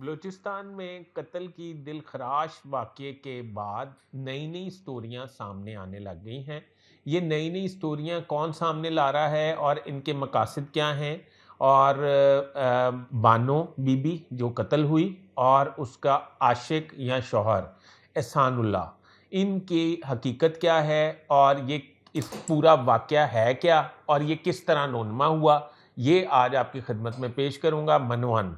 بلوچستان میں قتل کی دل خراش واقعے کے بعد نئی نئی سٹوریاں سامنے آنے لگ گئی ہیں۔ یہ نئی نئی سٹوریاں کون سامنے لا رہا ہے اور ان کے مقاصد کیا ہیں؟ اور بانو بی بی جو قتل ہوئی اور اس کا عاشق یا شوہر احسان اللہ، ان کی حقیقت کیا ہے اور یہ اس پورا واقعہ ہے کیا اور یہ کس طرح رونما ہوا، یہ آج آپ کی خدمت میں پیش کروں گا منوان۔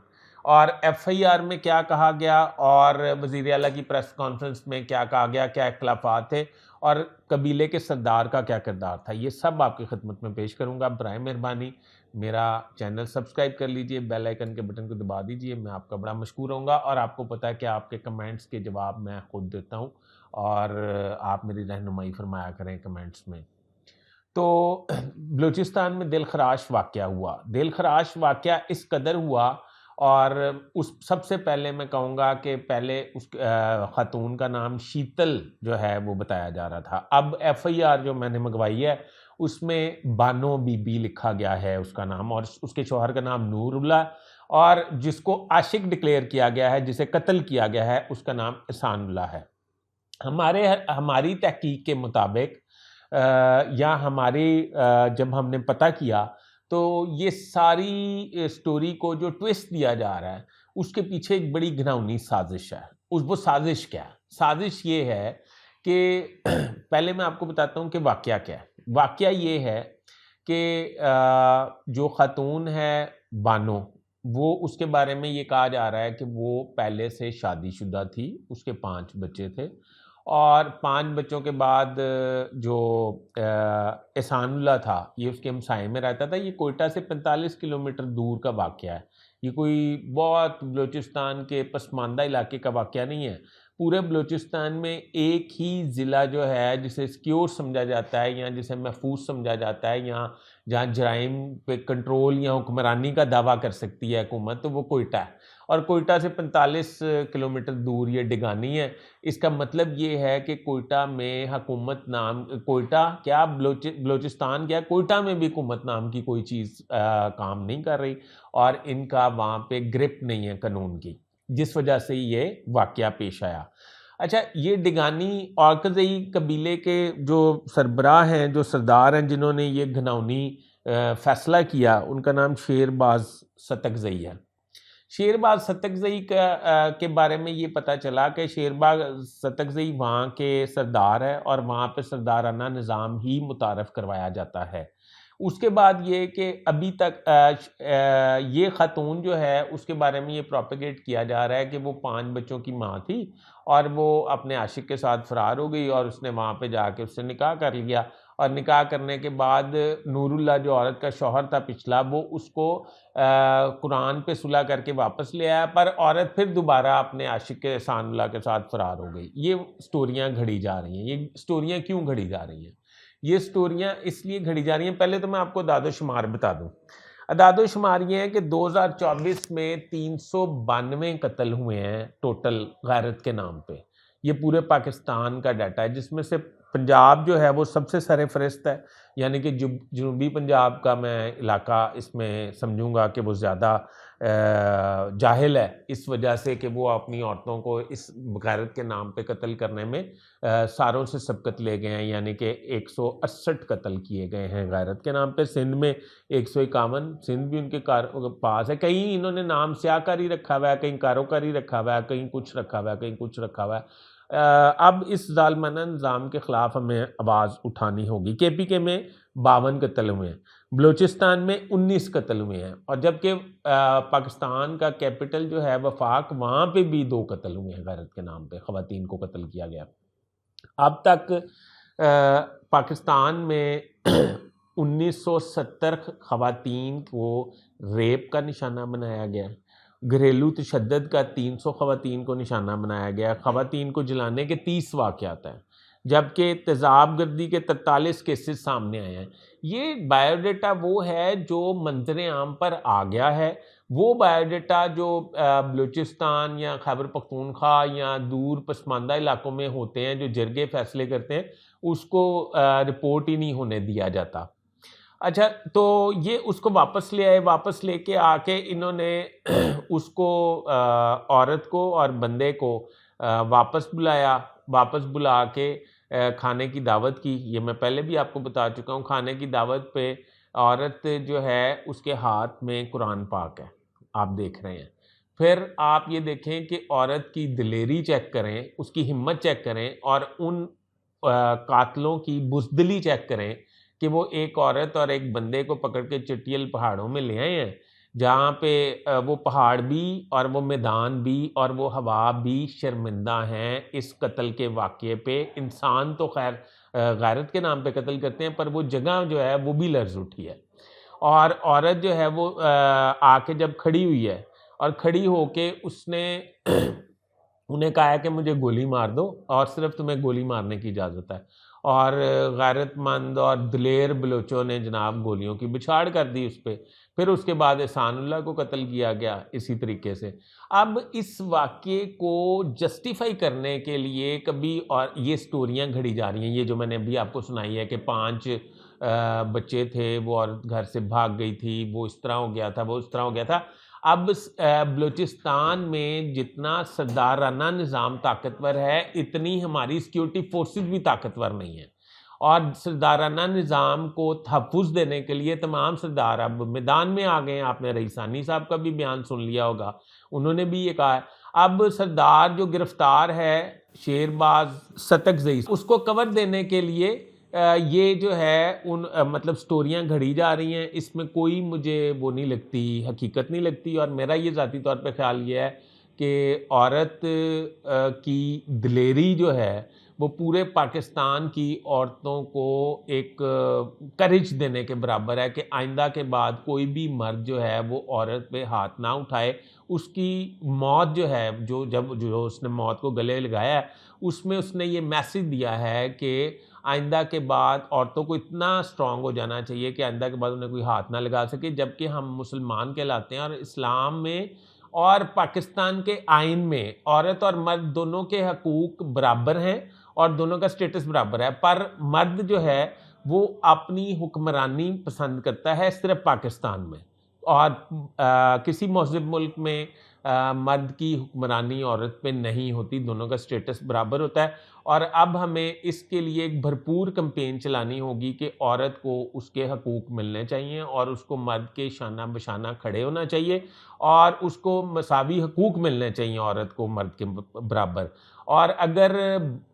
اور ایف آئی آر میں کیا کہا گیا اور وزیر اعلیٰ کی پریس کانفرنس میں کیا کہا گیا، کیا اختلافات تھے اور قبیلے کے سردار کا کیا کردار تھا، یہ سب آپ کی خدمت میں پیش کروں گا۔ برائے مہربانی میرا چینل سبسکرائب کر لیجئے، بیل آئیکن کے بٹن کو دبا دیجئے، میں آپ کا بڑا مشکور ہوں گا۔ اور آپ کو پتہ ہے کہ آپ کے کمنٹس کے جواب میں خود دیتا ہوں اور آپ میری رہنمائی فرمایا کریں کمنٹس میں۔ تو بلوچستان میں دل خراش واقعہ ہوا، دل خراش واقعہ اس قدر ہوا، اور اس سب سے پہلے میں کہوں گا کہ پہلے اس خاتون کا نام شیتل جو ہے وہ بتایا جا رہا تھا۔ اب ایف آئی آر جو میں نے منگوائی ہے اس میں بانو بی بی لکھا گیا ہے اس کا نام، اور اس کے شوہر کا نام نور اللہ، اور جس کو عاشق ڈکلیئر کیا گیا ہے، جسے قتل کیا گیا ہے، اس کا نام احسان اللہ ہے۔ ہماری تحقیق کے مطابق یا ہماری جب ہم نے پتہ کیا تو یہ ساری سٹوری کو جو ٹویسٹ دیا جا رہا ہے اس کے پیچھے ایک بڑی گھناؤنی سازش ہے۔ وہ سازش کیا ہے؟ سازش یہ ہے کہ پہلے میں آپ کو بتاتا ہوں کہ واقعہ کیا ہے۔ واقعہ یہ ہے کہ جو خاتون ہے بانو، وہ اس کے بارے میں یہ کہا جا رہا ہے کہ وہ پہلے سے شادی شدہ تھی، اس کے 5 بچے تھے، اور 5 بچوں کے بعد جو احسان اللہ تھا یہ اس کے ہمسائے میں رہتا تھا۔ یہ کوئٹہ سے 45 کلومیٹر دور کا واقعہ ہے، یہ کوئی بہت بلوچستان کے پسماندہ علاقے کا واقعہ نہیں ہے۔ پورے بلوچستان میں ایک ہی ضلع جو ہے جسے سیکیور سمجھا جاتا ہے یا جسے محفوظ سمجھا جاتا ہے یا جہاں جرائم پہ کنٹرول یا حکمرانی کا دعویٰ کر سکتی ہے حکومت، تو وہ کوئٹہ ہے، اور کوئٹہ سے 45 کلومیٹر دور یہ ڈگانی ہے۔ اس کا مطلب یہ ہے کہ کوئٹہ میں حکومت نام، کوئٹہ کیا بلوچستان کیا، کوئٹہ میں بھی حکومت نام کی کوئی چیز کام نہیں کر رہی، اور ان کا وہاں پہ گرپ نہیں ہے قانون کی، جس وجہ سے یہ واقعہ پیش آیا۔ اچھا، یہ ڈگانی اورکزئی قبیلے کے جو سربراہ ہیں، جو سردار ہیں، جنہوں نے یہ گھناؤنی فیصلہ کیا، ان کا نام شیرباز ستکزئی ہے۔ شیرباز ستکزئی کے بارے میں یہ پتہ چلا کہ شیرباز ستکزئی وہاں کے سردار ہے اور وہاں پہ سردارانہ نظام ہی متعارف کروایا جاتا ہے۔ اس کے بعد یہ کہ ابھی تک یہ خاتون جو ہے اس کے بارے میں یہ پروپیگیٹ کیا جا رہا ہے کہ وہ 5 بچوں کی ماں تھی اور وہ اپنے عاشق کے ساتھ فرار ہو گئی، اور اس نے وہاں پہ جا کے اس سے نکاح کر لیا، اور نکاح کرنے کے بعد نور اللہ جو عورت کا شوہر تھا پچھلا، وہ اس کو قرآن پہ صلح کر کے واپس لے آیا، پر عورت پھر دوبارہ اپنے عاشق کے احسان اللہ کے ساتھ فرار ہو گئی۔ یہ سٹوریاں گھڑی جا رہی ہیں۔ یہ سٹوریاں کیوں گھڑی جا رہی ہیں؟ یہ سٹوریاں اس لیے گھڑی جا رہی ہیں، پہلے تو میں آپ کو اعداد و شمار بتا دوں۔ اعداد و شمار یہ ہے کہ 2024 میں 392 قتل ہوئے ہیں ٹوٹل غیرت کے نام پہ۔ یہ پورے پاکستان کا ڈیٹا ہے، جس میں سے پنجاب جو ہے وہ سب سے سر فہرست ہے، یعنی کہ جنوبی پنجاب کا میں علاقہ اس میں سمجھوں گا کہ وہ زیادہ جاہل ہے، اس وجہ سے کہ وہ اپنی عورتوں کو اس غیرت کے نام پہ قتل کرنے میں ساروں سے سبقت لے گئے ہیں، یعنی کہ 168 قتل کیے گئے ہیں غیرت کے نام پہ۔ سندھ میں 151، سندھ بھی ان کے پاس ہے۔ کہیں انہوں نے نام سیاہ کاری رکھا ہوا ہے، کہیں کاروکاری رکھا ہوا ہے، کہیں کچھ رکھا ہوا ہے، کہیں کچھ رکھا ہوا ہے۔ اب اس ظالمانہ نظام کے خلاف ہمیں آواز اٹھانی ہوگی۔ کے پی کے میں 52 قتل ہوئے ہیں، بلوچستان میں 19 قتل ہوئے ہیں، اور جبکہ پاکستان کا کیپٹل جو ہے وفاق، وہاں پہ بھی 2 قتل ہوئے ہیں غیرت کے نام پہ، خواتین کو قتل کیا گیا۔ اب تک پاکستان میں 1970 خواتین کو ریپ کا نشانہ بنایا گیا، گھریلو تشدد کا 300 خواتین کو نشانہ بنایا گیا، خواتین کو جلانے کے 30 واقعات ہیں، جبکہ تیزاب گردی کے 43 کیسز سامنے آئے ہیں۔ یہ بائیو ڈیٹا وہ ہے جو منظر عام پر آ گیا ہے، وہ بائیو ڈیٹا جو بلوچستان یا خیبر پختونخوا یا دور پسماندہ علاقوں میں ہوتے ہیں، جو جرگے فیصلے کرتے ہیں، اس کو رپورٹ ہی نہیں ہونے دیا جاتا۔ اچھا تو یہ اس کو واپس لے آئے، واپس لے کے آ کے انہوں نے اس کو عورت کو اور بندے کو واپس بلایا، واپس بلا کے کھانے کی دعوت کی. یہ میں پہلے بھی آپ کو بتا چکا ہوں. کھانے کی دعوت پہ عورت جو ہے اس کے ہاتھ میں قرآن پاک ہے، آپ دیکھ رہے ہیں. پھر آپ یہ دیکھیں کہ عورت کی دلیری چیک کریں، اس کی ہمت چیک کریں، اور ان قاتلوں کی بزدلی چیک کریں کہ وہ ایک عورت اور ایک بندے کو پکڑ کے چٹیل پہاڑوں میں لے آئے ہیں، جہاں پہ وہ پہاڑ بھی اور وہ میدان بھی اور وہ ہوا بھی شرمندہ ہیں اس قتل کے واقعے پہ. انسان تو خیر غیرت کے نام پہ قتل کرتے ہیں، پر وہ جگہ جو ہے وہ بھی لرز اٹھی ہے. اور عورت جو ہے وہ آ کے جب کھڑی ہوئی ہے اور کھڑی ہو کے اس نے انہیں کہا ہے کہ مجھے گولی مار دو اور صرف تمہیں گولی مارنے کی اجازت ہے. اور غیرت مند اور دلیر بلوچوں نے جناب گولیوں کی بچھاڑ کر دی اس پہ. پھر اس کے بعد احسان اللہ کو قتل کیا گیا اسی طریقے سے. اب اس واقعے کو جسٹیفائی کرنے کے لیے کبھی اور یہ سٹوریاں گھڑی جا رہی ہیں، یہ جو میں نے ابھی آپ کو سنائی ہے کہ 5 بچے تھے، وہ عورت گھر سے بھاگ گئی تھی، وہ اس طرح ہو گیا تھا، وہ اس طرح ہو گیا تھا. اب بلوچستان میں جتنا سردارانہ نظام طاقتور ہے، اتنی ہماری سیکیورٹی فورسز بھی طاقتور نہیں ہیں. اور سردارانہ نظام کو تحفظ دینے کے لیے تمام سردار اب میدان میں آ گئے ہیں. آپ نے رئیسانی صاحب کا بھی بیان سن لیا ہوگا، انہوں نے بھی یہ کہا ہے. اب سردار جو گرفتار ہے شیر باز ستک زئی، اس کو کور دینے کے لیے یہ جو ہے مطلب سٹوریاں گھڑی جا رہی ہیں. اس میں کوئی مجھے وہ نہیں لگتی، حقیقت نہیں لگتی. اور میرا یہ ذاتی طور پہ خیال یہ ہے کہ عورت کی دلیری جو ہے وہ پورے پاکستان کی عورتوں کو ایک کرج دینے کے برابر ہے کہ آئندہ کے بعد کوئی بھی مرد جو ہے وہ عورت پہ ہاتھ نہ اٹھائے. اس کی موت جو ہے جو اس نے موت کو گلے لگایا ہے، اس میں اس نے یہ میسج دیا ہے کہ آئندہ کے بعد عورتوں کو اتنا اسٹرانگ ہو جانا چاہیے کہ آئندہ کے بعد انہیں کوئی ہاتھ نہ لگا سکے. جبکہ ہم مسلمان کہلاتے ہیں اور اسلام میں اور پاکستان کے آئین میں عورت اور مرد دونوں کے حقوق برابر ہیں اور دونوں کا سٹیٹس برابر ہے. پر مرد جو ہے وہ اپنی حکمرانی پسند کرتا ہے صرف پاکستان میں، اور کسی مہذب ملک میں مرد کی حکمرانی عورت پہ نہیں ہوتی، دونوں کا سٹیٹس برابر ہوتا ہے. اور اب ہمیں اس کے لیے ایک بھرپور کمپین چلانی ہوگی کہ عورت کو اس کے حقوق ملنے چاہیے اور اس کو مرد کے شانہ بشانہ کھڑے ہونا چاہیے اور اس کو مساوی حقوق ملنے چاہیے عورت کو مرد کے برابر. اور اگر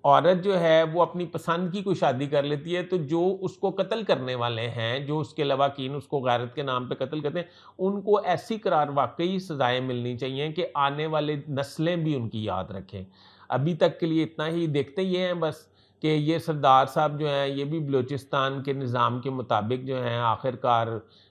عورت جو ہے وہ اپنی پسند کی کوئی شادی کر لیتی ہے تو جو اس کو قتل کرنے والے ہیں، جو اس کے لواقین اس کو غیرت کے نام پہ قتل کرتے ہیں، ان کو ایسی قرار واقعی سزائیں ملنی چاہیے کہ آنے والے نسلیں بھی ان کی یاد رکھیں. ابھی تک کے لیے اتنا ہی. دیکھتے یہ ہیں بس کہ یہ سردار صاحب جو ہیں یہ بھی بلوچستان کے نظام کے مطابق جو ہیں آخر کار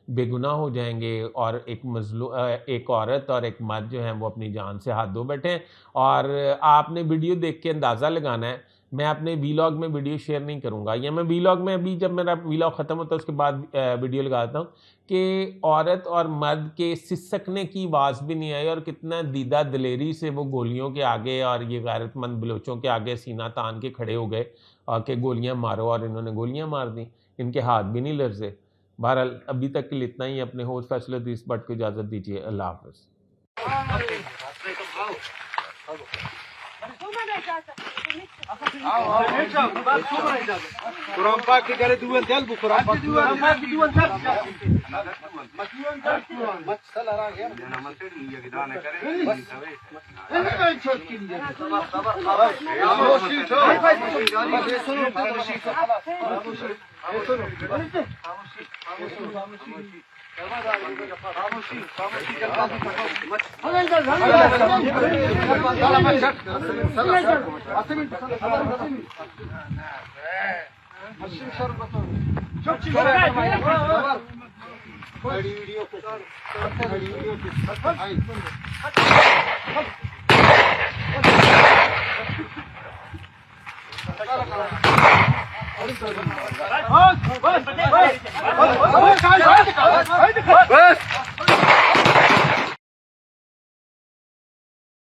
بے گناہ ہو جائیں گے، اور ایک عورت اور ایک مرد جو ہیں وہ اپنی جان سے ہاتھ دھو بیٹھے ہیں. اور آپ نے ویڈیو دیکھ کے اندازہ لگانا ہے. میں اپنے ویلاگ میں ویڈیو شیئر نہیں کروں گا، یا میں ویلاگ میں ابھی جب میرا ویلاگ ختم ہوتا ہے اس کے بعد ویڈیو لگاتا ہوں کہ عورت اور مرد کے سسکنے کی آواز بھی نہیں آئی، اور کتنا دیدہ دلیری سے وہ گولیوں کے آگے اور یہ غیرت مند بلوچوں کے آگے سینہ تان کے کھڑے ہو گئے کہ گولیاں مارو، اور انہوں نے گولیاں مار دیں. ان کے ہاتھ بھی نہیں لرزے. بہرحال ابھی تک کے لیے اتنا ہی. اپنے ہوسٹ فیصل حدیث بٹ کو اجازت دیجیے. اللہ حافظ. قرآن پاک کے گلے دوان دل بو قرآن پاک دوان مت سل رہا ہے نا مت یہ گدان کرے بس چھوٹ کی لیے خاموشی سنو خاموشی بس